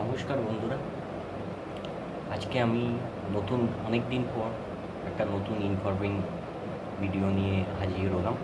নমস্কার বন্ধুরা, আজকে আমি অনেক দিন পর একটা নতুন ইনফরমেটিং ভিডিও নিয়ে হাজির হলাম।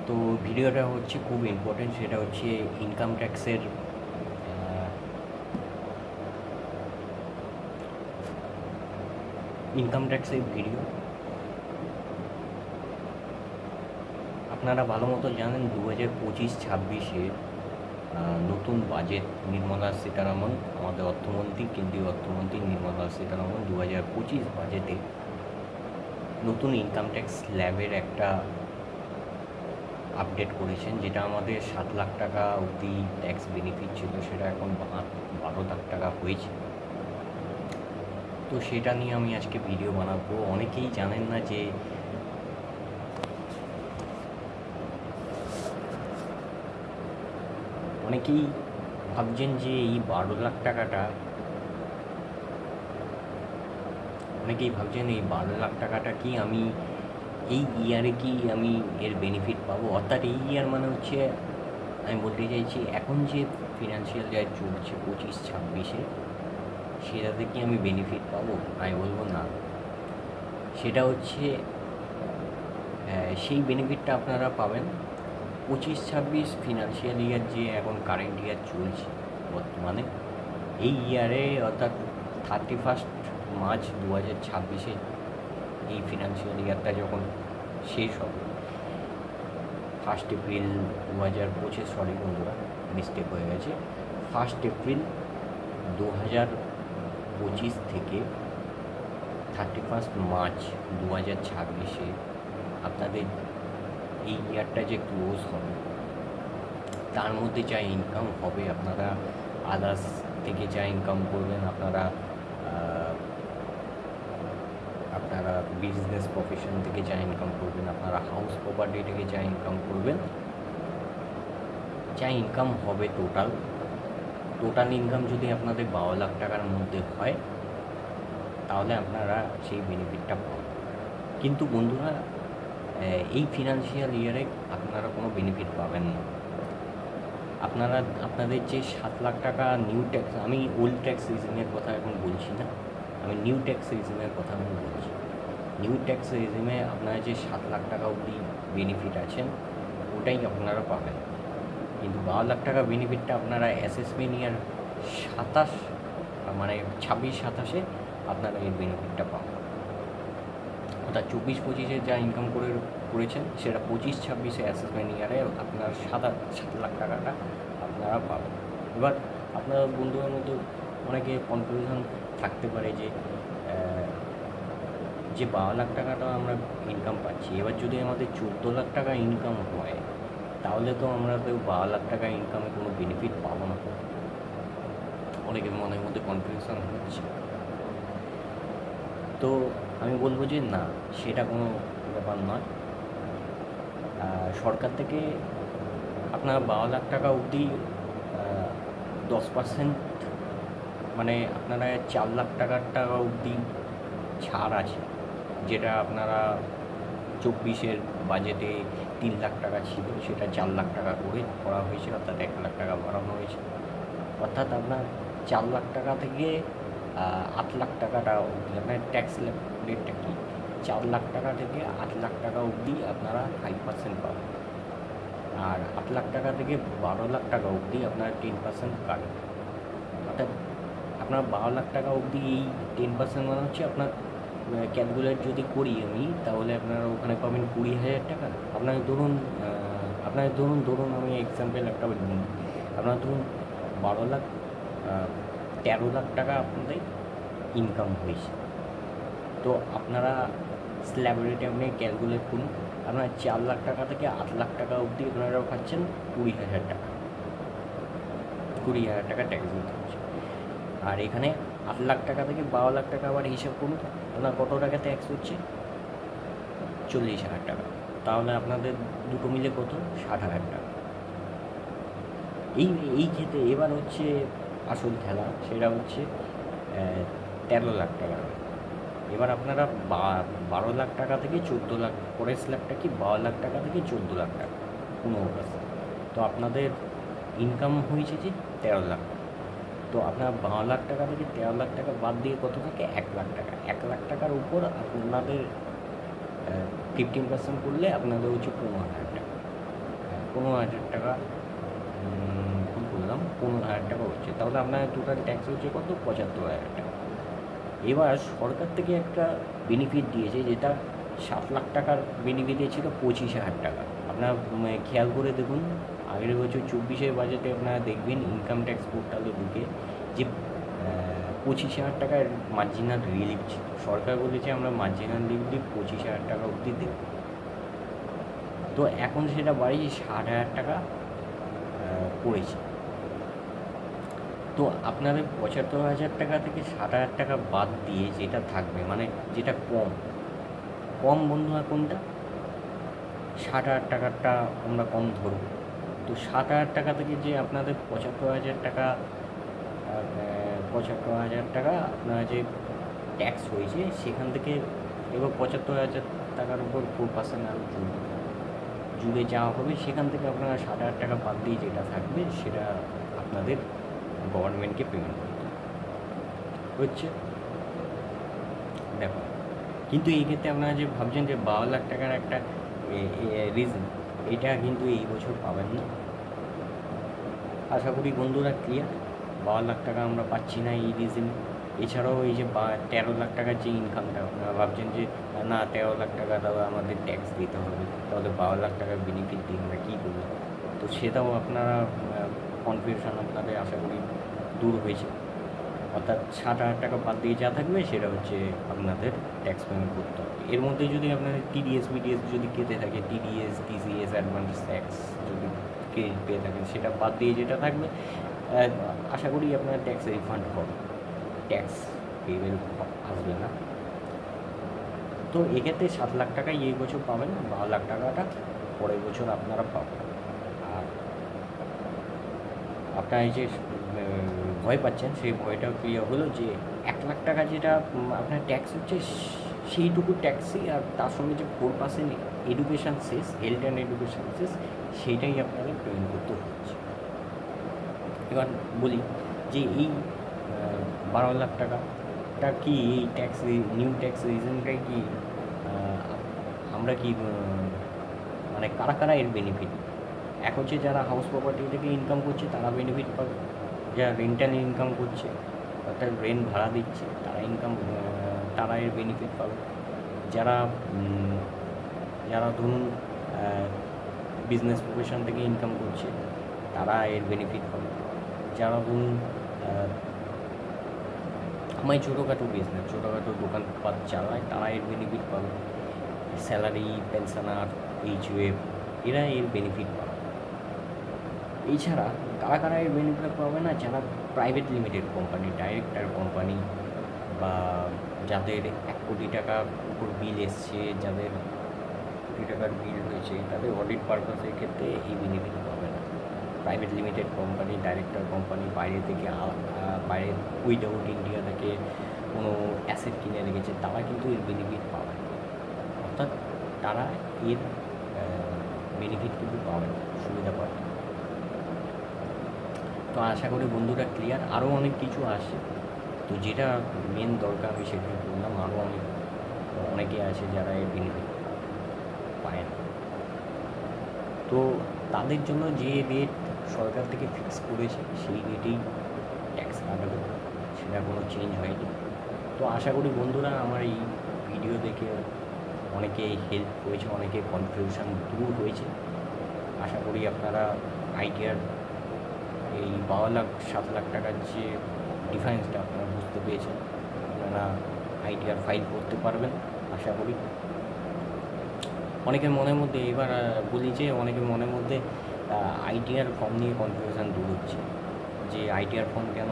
তো ভিডিওটা হচ্ছে খুব ইম্পর্টেন্ট, সেটা হচ্ছে ইনকাম ট্যাক্সের ভিডিও। আপনারা ভালো মতো জানেন 2025-26-এ নতুন বাজেট নির্মলা সীতারামন, আমাদের কেন্দ্রীয় অর্থমন্ত্রী নির্মলা সীতারামন 2025 বাজেটে নতুন ইনকাম ট্যাক্স স্ল্যাবের একটা আপডেট করেছেন, যেটা আমাদের 7 লাখ টাকা অবধি ট্যাক্স বেনিফিট ছিল, সেটা এখন 12 লাখ টাকা হয়েছে। তো সেটা নিয়ে আমি আজকে ভিডিও বানাবো। অনেকেই জানেন না যে অনেকেই ভাবছেন যে এই 12 লাখ টাকাটা কি আমি এই ইয়ারে কি আমি এর বেনিফিট পাবো? অর্থাৎ এই ইয়ার মানে হচ্ছে, আমি বলতে চাইছি এখন যে ফিনান্সিয়াল ইয়ার চলছে 25-26-এ, সেটাতে কি আমি বেনিফিট পাবো? আমি বলবো না। সেটা হচ্ছে সেই বেনিফিটটা আপনারা পাবেন 25-26 ফিনান্সিয়াল ইয়ার, যে এখন কারেন্ট ইয়ার চলছে বর্তমানে, এই ইয়ারে অর্থাৎ 31 মার্চ 2026-এ এই ফিনান্সিয়াল ইয়ারটা যখন শেষ হবে, 1 এপ্রিল 2025, সরি বন্ধুরা মিস্টেক হয়ে গেছে, 1 এপ্রিল 2025 থেকে 31 মার্চ 2026-এ আপনাদের এই ইয়ারটা যে ক্লোজ হবে, তার মধ্যে যা ইনকাম হবে, আপনারা আদার্স থেকে যা ইনকাম করবেন, আপনারা বিজনেস প্রফেশন থেকে যা ইনকাম করবেন, আপনারা হাউস প্রপার্টি থেকে যা ইনকাম করবেন, যা ইনকাম হবে টোটাল ইনকাম যদি আপনাদের 12 লাখ টাকার মধ্যে হয়, তাহলে আপনারা সেই বেনিফিটটা পাবেন। কিন্তু বন্ধুরা, এই ফিনান্সিয়াল ইয়ারে আপনারা কোনো বেনিফিট পাবেন না। আপনাদের যে 7 লাখ টাকা নিউ ট্যাক্স, আমি ওল্ড ট্যাক্স রিজিমের কথা এখন বলছি না, আমি নিউ ট্যাক্স রিজিমের কথা আমি বলছি। নিউ ট্যাক্স রিজিমে আপনারা যে 7 লাখ টাকা অবধি বেনিফিট আছেন, ওটাই আপনারা পাবেন। কিন্তু 12 লাখ টাকা বেনিফিটটা আপনারা অ্যাসেসমেন্ট ইয়ার 26-27-এ আপনারা এই বেনিফিটটা পাবেন। অর্থাৎ 24-25-এ যা ইনকাম করেছেন, সেটা 25-26-এ অ্যাসেসমেন্ট ইয়ারে আপনার 7 লাখ টাকাটা আপনারা পাবেন। এবার আপনার বন্ধুদের মধ্যে অনেকে কনফিউশন থাকতে পারে যে 12 লাখ টাকাটা আমরা ইনকাম পাচ্ছি, এবার যদি আমাদের 14 লাখ টাকা ইনকাম হয়, তাহলে তো আমরা 12 লাখ টাকা ইনকামে কোনো বেনিফিট পাবো না। অনেকের মনের মধ্যে কনফিউশন হচ্ছে। তো আমি বলবো যে না, সেটা কোনো ব্যাপার নয়। সরকার থেকে আপনার 12 লাখ টাকা অবধি 10%, মানে আপনারা 4 লাখ টাকা অবধি ছাড় আছে, যেটা আপনারা 24-এর বাজেটে 3 লাখ টাকা ছিল, সেটা 4 লাখ টাকা করে করা হয়েছে, অর্থাৎ 1 লাখ টাকা বাড়ানো হয়েছে। অর্থাৎ আপনার 4 লাখ টাকা থেকে 8 লাখ টাকাটা অবধি আপনার ট্যাক্স রেটটা কি, 4 লাখ টাকা থেকে 8 লাখ টাকা অবধি আপনারা 5% পাবেন, আর 8 লাখ টাকা থেকে 12 লাখ টাকা অবধি আপনারা 10% কাটবেন। অর্থাৎ আপনার 12 লাখ টাকা অবধি এই 10% মানে হচ্ছে, আপনার ক্যালকুলেট যদি করি আমি, তাহলে আপনারা ওখানে পাবেন 20,000 টাকা। আপনার ধরুন আমি এক্সাম্পল একটা নিই, আপনার ধরুন 13 লাখ টাকা আপনাদের ইনকাম হয়েছে, তো আপনারা স্ল্যাব রেটে আপনি ক্যালকুলেট করুন, আপনার 4 লাখ টাকা থেকে 8 লাখ টাকা অবধি আপনারা পাচ্ছেন 20,000 টাকা, 20,000 টাকা ট্যাক্স দিতে হচ্ছে। আর এখানে 8 লাখ টাকা থেকে 12 লাখ টাকা আবার হিসাব করুন, আপনার কত টাকা ট্যাক্স হচ্ছে, 40,000 টাকা। তাহলে আপনাদের দুটো মিলে কত, 60,000 টাকা। এই ক্ষেত্রে এবার হচ্ছে আসল খেলা, সেটা হচ্ছে 13 লাখ টাকা। এবার আপনারা 12 লাখ টাকা থেকে 14 লাখ, পরের স্ল্যাবটা কি 12 লাখ টাকা থেকে 14 লাখ টাকা 15%। তো আপনাদের ইনকাম হয়েছে যে 13 লাখ টাকা। তো আপনার 12 লাখ টাকা থেকে 13 লাখ টাকা বাদ দিয়ে কত থাকে? 1 লাখ টাকা। 1 লাখ টাকার উপর আপনাদের 15% করলে আপনাদের হচ্ছে 15,000 টাকা। 15,000 টাকা ভুল করলাম, 15,000 টাকা হচ্ছে। তাহলে আপনার টোটাল ট্যাক্স হচ্ছে কত? 75,000 টাকা। এবার সরকার থেকে একটা বেনিফিট দিয়েছে, যেটা 7 লাখ টাকার বেনিফিট ছিল 25,000 টাকা। আপনার খেয়াল করে দেখুন, আগের বছর 24-এর বাজেটে আপনারা দেখবেন ইনকাম ট্যাক্স পোর্টালে ঢুকে যে 25,000 টাকার মার্জিনাল রিলিফ ছিল। সরকার বলেছে আমরা মার্জিনাল রিলিফ 25,000 টাকা অবধি দেব। তো এখন সেটা বাড়িয়ে 60,000 টাকা করেছে। তো আপনাদের 75,000 টাকা থেকে 60,000 টাকা বাদ দিয়ে যেটা থাকবে, মানে যেটা কম বন্ধুরা কোনটা? 60,000 টাকারটা আমরা কম ধরব। তো 60,000 টাকা থেকে যে আপনাদের 75,000 টাকা আপনার যে ট্যাক্স হয়েছে, সেখান থেকে এবার 75,000 টাকার উপর 4% আরও জুড়ে যাওয়া হবে। সেখান থেকে আপনারা 60,000 টাকা বাদ দিয়ে যেটা থাকবে সেটা আপনাদের গভর্নমেন্টকে পেমেন্ট করতে হচ্ছে ব্যাপার। কিন্তু এই ক্ষেত্রে আপনারা যে ভাবছেন যে 12 লাখ টাকার একটা রিজন, এটা কিন্তু এই বছর পাবেন না। আশা করি বন্ধুরা ক্লিয়ার। 12 লাখ টাকা আমরা পাচ্ছি না এই রিজনে। এছাড়াও এই যে 13 লাখ টাকার যে ইনকামটা, আপনারা ভাবছেন যে না 13 লাখ টাকা তাহলে আমাদের ট্যাক্স দিতে হবে, তাহলে 12 লাখ টাকার বেনিফিট দিয়ে আমরা কী করবো? তো সেটাও আপনারা কনফিউশন আপনাদের আশা করি দূর হয়েছে। অর্থাৎ 60,000 টাকা বাদ দিয়ে যা থাকবে সেটা হচ্ছে আপনাদের ট্যাক্স পেমেন্ট করতে হবে। এর মধ্যে যদি আপনাদের টিডিএস বিডিএস যদি কেটে থাকে, টিডিএস টিসিএস অ্যাডভান্স ট্যাক্স যদি ক্রেডিট পেয়ে থাকেন, সেটা বাদ দিয়ে যেটা থাকবে আশা করি আপনার ট্যাক্স রিফান্ড হবে, ট্যাক্স পেমেন্ট আসবে না। তো এক্ষেত্রে 7 লাখ টাকাই এই বছর পাবেন, 12 লাখ টাকাটা পরের বছর আপনারা পাবেন। আর আপনারা এই যে ভয় পাচ্ছেন, সেই ভয়টা ক্লিয়ার হলো যে 1 লাখ টাকা যেটা আপনার ট্যাক্স হচ্ছে সেইটুকু ট্যাক্সই, আর তার সঙ্গে যে 4% education cess, health and education cess, সেইটাই আপনাদের পেমেন্ট করতে হচ্ছে। এবার বলি যে এই 12 লাখ টাকাটা কি, এই ট্যাক্স নিউ ট্যাক্স রিজনটাই কি আমরা কি মানে কারা এর বেনিফিট? এক হচ্ছে যারা হাউস প্রপার্টি থেকে ইনকাম করছে তারা বেনিফিট পাবে, যারা রেন্টাল ইনকাম করছে অর্থাৎ রেন্ট ভাড়া দিচ্ছে তারা এর বেনিফিট পাবে। যারা ধরুন বিজনেস প্রফেশন থেকে ইনকাম করছে তারা এর বেনিফিট পাবে। যারা ধরুন ছোটোখাটো বিজনেস, ছোটোখাটো দোকানপাট চালায় তারা এর বেনিফিট পাবে। স্যালারি, পেনশনার, এইচওএফ, এরা এর বেনিফিট পাবে। এছাড়া কারা এর বেনিফিট পাবে না? যারা private limited company, director company, বা যাদের 1 কোটি টাকা উপর বিল এসছে, যাদের কোটি টাকার বিল হয়েছে, তাদের অডিট পারপাসের ক্ষেত্রে এই বেনিফিট পাবে না। Private limited company, director company বাইরে থেকে বাইরে উইদাউট ইন্ডিয়া থেকে কোনো অ্যাসেট কিনে রেখেছে, তারা কিন্তু এর বেনিফিট পাবে না। অর্থাৎ তারা এর বেনিফিট কিন্তু পাবে না, সুবিধা পাবে। তো আশা করি বন্ধুরা ক্লিয়ার। আরও অনেক কিছু আসে, তো যেটা মেন দরকার আমি সেটা বললাম। আরও অনেকে আছে যারা এর বেনিফিট পায় না। তো তাদের জন্য যে রেট সরকার থেকে ফিক্স করেছে সেই রেটেই ট্যাক্স কাটবে, সেটা কোনো চেঞ্জ হয়নি। তো আশা করি বন্ধুরা আমার এই ভিডিও দেখে অনেকে হেল্প হয়েছে, অনেকে কনফিউশন দূর হয়েছে। আশা করি আপনারা আইডিয়ার এই 12 লাখ 7 লাখ টাকার যে ডিফারেন্সটা আপনারা বুঝতে পেরেছেন। আপনারা আইডিয়ার ফাইল করতে পারবেন আশা করি। অনেকের মনের মধ্যে এবার বলি যে অনেকের মনের মধ্যে আইটিআর ফর্ম নিয়ে কনফিউশন দূর হচ্ছে, যে আইটিআর ফর্ম কেন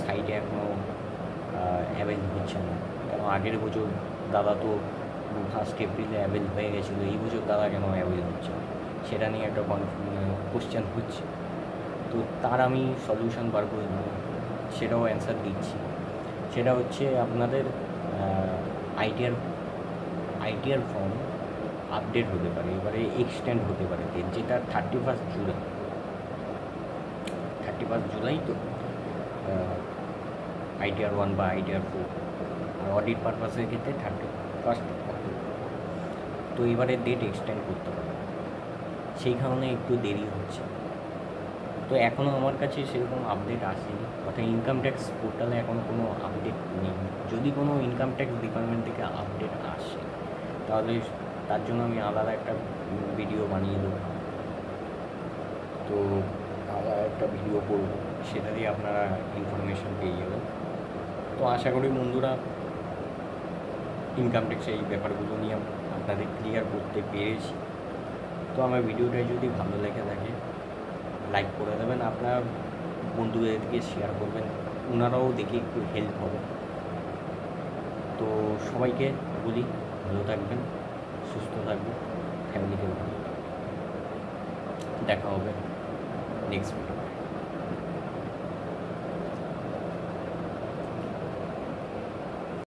সাইটে এখনও অ্যাভেল হচ্ছে না, কেন আগের বছর দাদা তো 1 এপ্রিলে অ্যাভেল হয়ে গেছিলো, এই বছর দাদা কেন অ্যাভেল হচ্ছে না, সেটা নিয়ে একটা কোশ্চেন হচ্ছে। তো তার আমি সলিউশন বার করে দেবো, সেটাও অ্যান্সার দিচ্ছি। সেটা হচ্ছে আপনাদের আইটিআর ফর্ম আপডেট হতে পারে, এবারে এক্সটেন্ড হতে পারে, যেটা 31 জুলাই জুলাই তো ITR 1 বা ITR 4, আর অডিট পারপাসের ক্ষেত্রে 31 অক্টোবর। তো এবারে ডেট এক্সটেন্ড করতে পারে, সেই কারণে একটু দেরি হচ্ছে। তো এখনও আমার কাছে সেরকম আপডেট আসেনি, অর্থাৎ ইনকাম ট্যাক্স পোর্টালে এখনও কোনো আপডেট নেই। যদি কোনো ইনকাম ট্যাক্স ডিপার্টমেন্ট থেকে আপডেট আসে তাহলে তার জন্য আমি আলাদা একটা ভিডিও বানিয়ে দেবো। তো আলাদা একটা ভিডিও করব, সেটা দিয়ে আপনারা ইনফরমেশন পেয়ে যাবেন। তো আশা করি বন্ধুরা ইনকাম ট্যাক্স এই ব্যাপারগুলো নিয়ে আপনাদের ক্লিয়ার করতে পেরেছি। তো আমার ভিডিওটা যদি ভালো লেগে থাকে লাইক করে দেবেন, আপনার বন্ধুদেরকে শেয়ার করবেন, ওনারাও দেখে একটু হেল্প হবে। তো সবাইকে বলি ভালো থাকবেন, সুস্থ থাকবেন, ফ্যামিলিকেও ভালো থাকবেন। দেখা হবে নেক্সট ভিডিও।